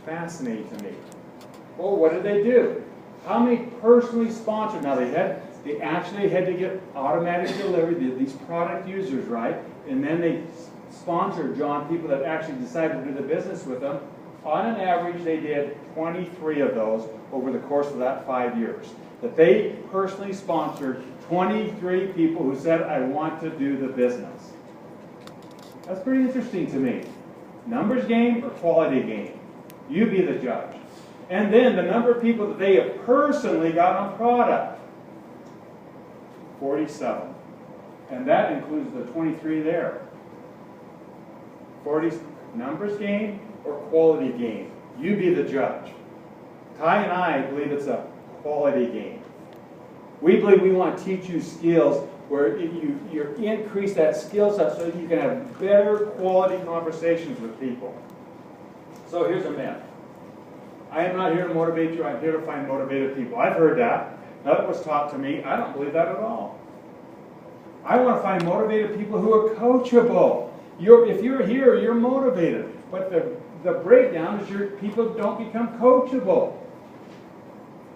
fascinating to me. Well, what did they do? How many personally sponsored? Now they actually had to get automatic delivery, these product users, right? And then they sponsored John, people that actually decided to do the business with them. On an average, they did 23 of those over the course of that 5 years. That they personally sponsored 23 people who said, I want to do the business. That's pretty interesting to me. Numbers game or quality game? You be the judge. And then the number of people that they have personally got on product. 47. And that includes the 23 there. 40 numbers game or quality game? You be the judge. Ty and I believe it's a quality game. We believe we want to teach you skills where you increase that skill set so that you can have better quality conversations with people. So here's a myth. I am not here to motivate you, I'm here to find motivated people. I've heard that. That was taught to me. I don't believe that at all. I want to find motivated people who are coachable. If you're here, you're motivated. But the breakdown is people don't become coachable.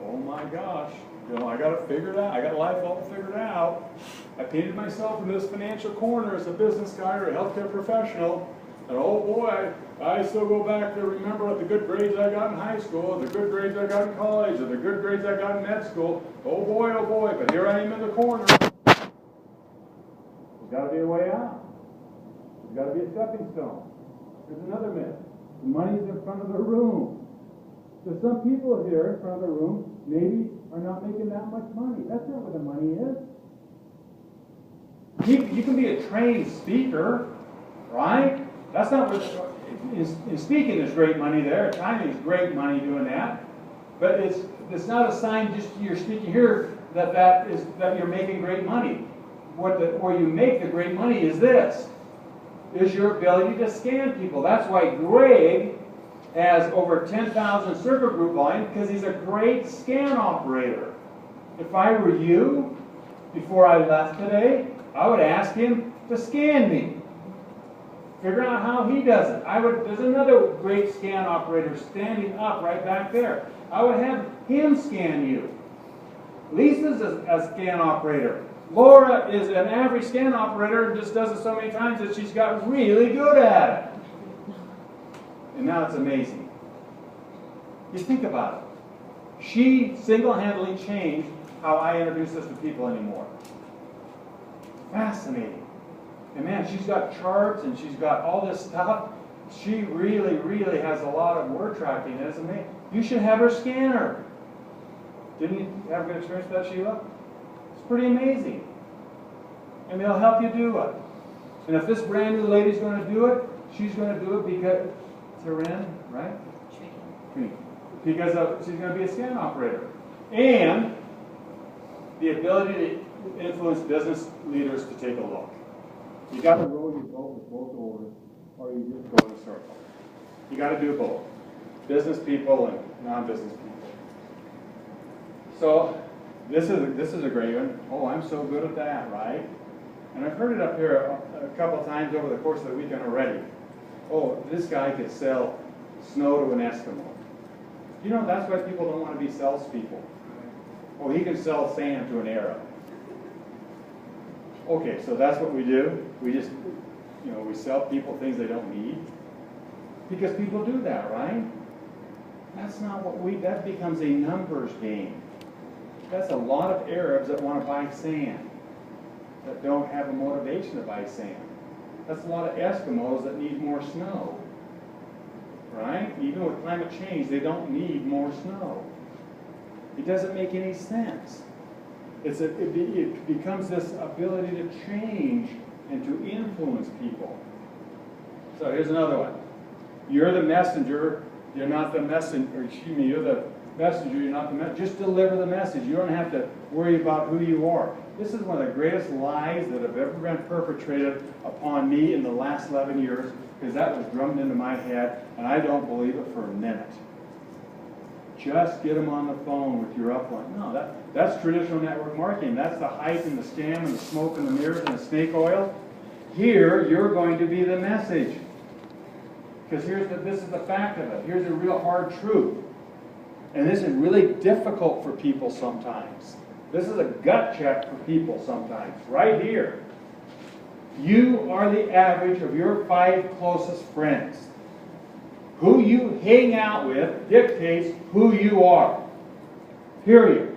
Oh my gosh. I got to figure it out. I got life all figured out. I painted myself in this financial corner as a business guy or a healthcare professional. And oh boy, I still go back to remember the good grades I got in high school, the good grades I got in college, or the good grades I got in med school. Oh boy, but here I am in the corner. There's got to be a way out. There's got to be a stepping stone. Here's another myth. The money's in front of the room. So some people here in front of the room maybe are not making that much money. That's not where the money is. You can be a trained speaker, right? That's not what, in speaking there's great money there. Timing is great money doing that. But it's not a sign just you're speaking here that you're making great money. Where you make the great money is this, is your ability to scan people. That's why Greg has over 10,000 circuit group volume, because he's a great scan operator. If I were you, before I left today, I would ask him to scan me. Figure out how he does it. There's another great scan operator standing up right back there. I would have him scan you. Lisa's a scan operator. Laura is an average scan operator and just does it so many times that she's got really good at it. And now it's amazing. You think about it. She single-handedly changed how I introduce this to people anymore. Fascinating. And man, she's got charts and she's got all this stuff. She really, really has a lot of word tracking, isn't it? You should have her scan her. Didn't you have a good experience with that, Sheila? It's pretty amazing. And they'll help you do it. And if this brand new lady's going to do it, she's going to do it because Taryn, right? Because she's going to be a scan operator. And the ability to influence business leaders to take a look. You got to roll your boat with both oars, or you just go in a circle. You got to do both. Business people and non-business people. So this is a great one. Oh, I'm so good at that, right? And I've heard it up here a couple times over the course of the weekend already. Oh, this guy could sell snow to an Eskimo. You know, that's why people don't want to be salespeople. Oh, he can sell sand to an Arab. Okay, so that's what we do. We just, we sell people things they don't need. Because people do that, right? That's not that becomes a numbers game. That's a lot of Arabs that want to buy sand, that don't have a motivation to buy sand. That's a lot of Eskimos that need more snow, right? Even with climate change, they don't need more snow. It doesn't make any sense. It becomes this ability to change and to influence people. So here's another one. You're the messenger, you're not the messenger, you're the messenger, you're not the messenger. Just deliver the message. You don't have to worry about who you are. This is one of the greatest lies that have ever been perpetrated upon me in the last 11 years, because that was drummed into my head, and I don't believe it for a minute. Just get them on the phone with your upline. No, that's traditional network marketing. That's the hype and the scam and the smoke and the mirrors and the snake oil. Here, you're going to be the message. Because this is the fact of it. Here's a real hard truth. And this is really difficult for people sometimes. This is a gut check for people sometimes. Right here. You are the average of your 5 closest friends. Who you hang out with dictates who you are. Period.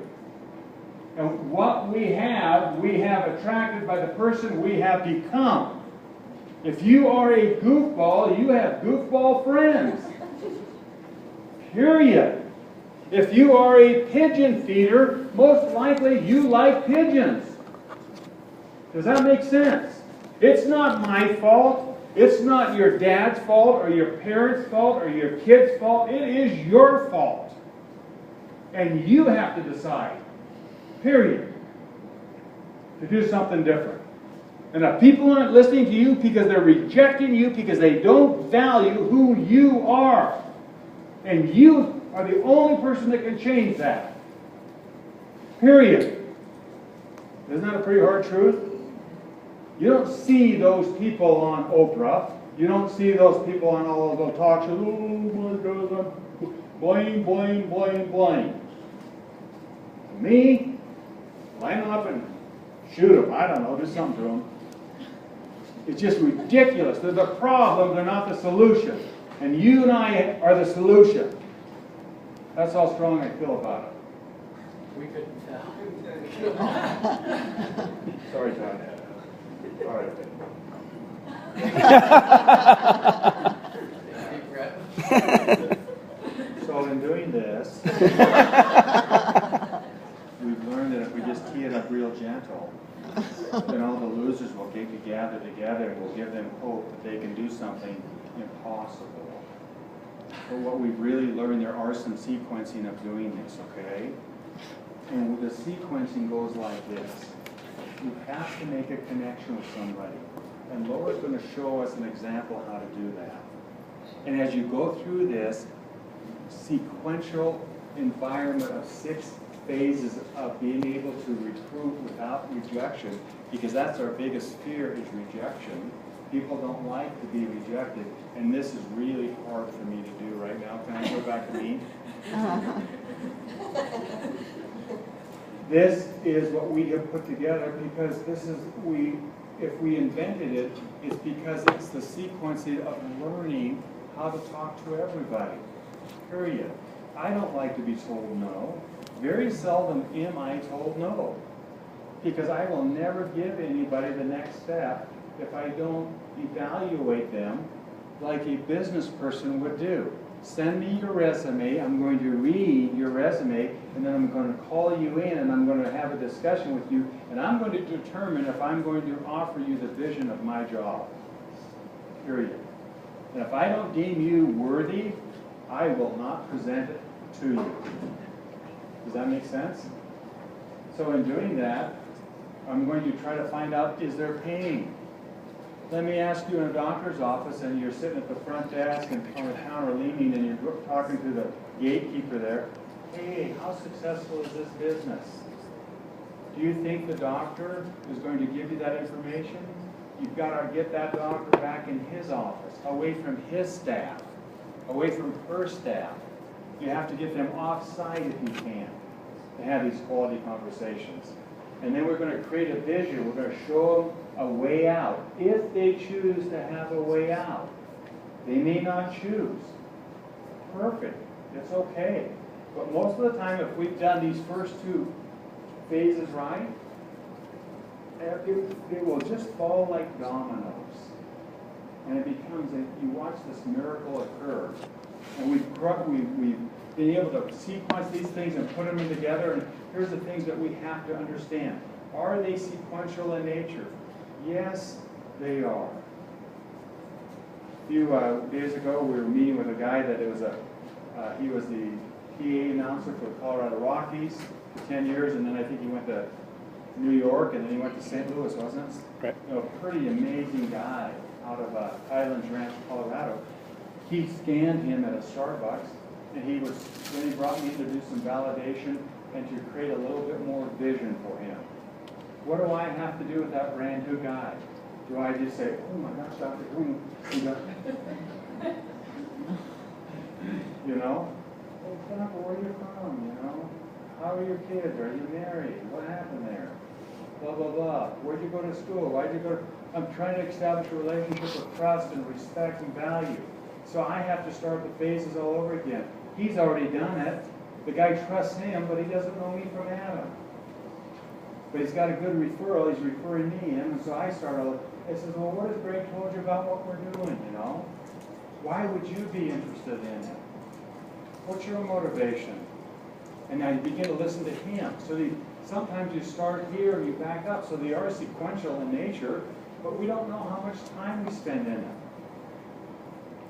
And what we have attracted by the person we have become. If you are a goofball, you have goofball friends. Period. If you are a pigeon feeder, most likely you like pigeons. Does that make sense? It's not my fault. It's not your dad's fault or your parents' fault or your kid's fault. It is your fault. And you have to decide, period, to do something different. And if people aren't listening to you because they're rejecting you because they don't value who you are, and you are the only person that can change that. Period. Isn't that a pretty hard truth? You don't see those people on Oprah. You don't see those people on all of those talk shows. Oh my God, I'm blame. To me, line them up and shoot them. I don't know, do something to them. It's just ridiculous. They're the problem, they're not the solution. And you and I are the solution. That's how strong I feel about it. We couldn't tell. Sorry, John. All right. So in doing this, we've learned that if we just tee it up real gentle, then all the losers will get together and we'll give them hope that they can do something impossible. But what we've really learned, there are some sequencing of doing this, okay? And the sequencing goes like this. You have to make a connection with somebody. And Laura's going to show us an example how to do that. And as you go through this sequential environment of 6 phases of being able to recruit without rejection, because that's our biggest fear is rejection. People don't like to be rejected, and this is really hard for me to do right now. Can I go back to me? This is what we have put together because if we invented it, it's because it's the sequencing of learning how to talk to everybody. Period. I don't like to be told no. Very seldom am I told no. Because I will never give anybody the next step if I don't evaluate them like a business person would do. Send me your resume, I'm going to read your resume, and then I'm going to call you in and I'm going to have a discussion with you, and I'm going to determine if I'm going to offer you the vision of my job. Period. And if I don't deem you worthy, I will not present it to you. Does that make sense? So in doing that, I'm going to try to find out, is there pain? Let me ask you in a doctor's office and you're sitting at the front desk and on the counter leaning and you're talking to the gatekeeper there. Hey, how successful is this business? Do you think the doctor is going to give you that information? You've got to get that doctor back in his office, away from his staff, away from her staff. You have to get them off-site if you can to have these quality conversations. And then we're going to create a vision. We're going to show them a way out, if they choose to have a way out. They may not choose. Perfect. It's okay. But most of the time, if we've done these first 2 phases right, it will just fall like dominoes. And it becomes, you watch this miracle occur. And we've been able to sequence these things and put them in together. And here's the things that we have to understand. Are they sequential in nature? Yes, they are. A few days ago, we were meeting with a guy that he was the PA announcer for the Colorado Rockies for 10 years, and then I think he went to New York, and then he went to St. Louis, wasn't it? Right. You know, pretty amazing guy out of Highlands Ranch, Colorado. He scanned him at a Starbucks, and then he brought me in to do some validation and to create a little bit more vision for him. What do I have to do with that brand new guy? Do I just say, oh my gosh, Dr. Green, know? Hey, Jennifer, where are you from, you know? How are your kids? Are you married? What happened there? Blah, blah, blah. Where'd you go to school? Why'd you go to... I'm trying to establish a relationship of trust and respect and value. So I have to start the phases all over again. He's already done it. The guy trusts him, but he doesn't know me from Adam. But he's got a good referral. He's referring me in, and so I start all... I says, well, what has Greg told you about what we're doing, you know? Why would you be interested in it? What's your motivation? And now you begin to listen to him. So sometimes you start here and you back up. So they are sequential in nature, but we don't know how much time we spend in it.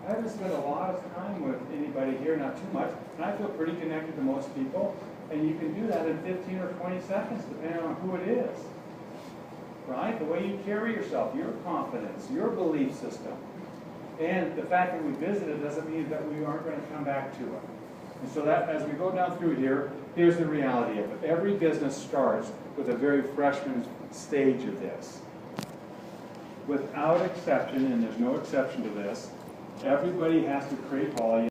I haven't spent a lot of time with anybody here, not too much, and I feel pretty connected to most people. And you can do that in 15 or 20 seconds, depending on who it is. Right? The way you carry yourself, your confidence, your belief system. And the fact that we visited doesn't mean that we aren't going to come back to it. And so that, as we go down through here, here's the reality of it. Every business starts with a very freshman stage of this. Without exception, and there's no exception to this, everybody has to create volume.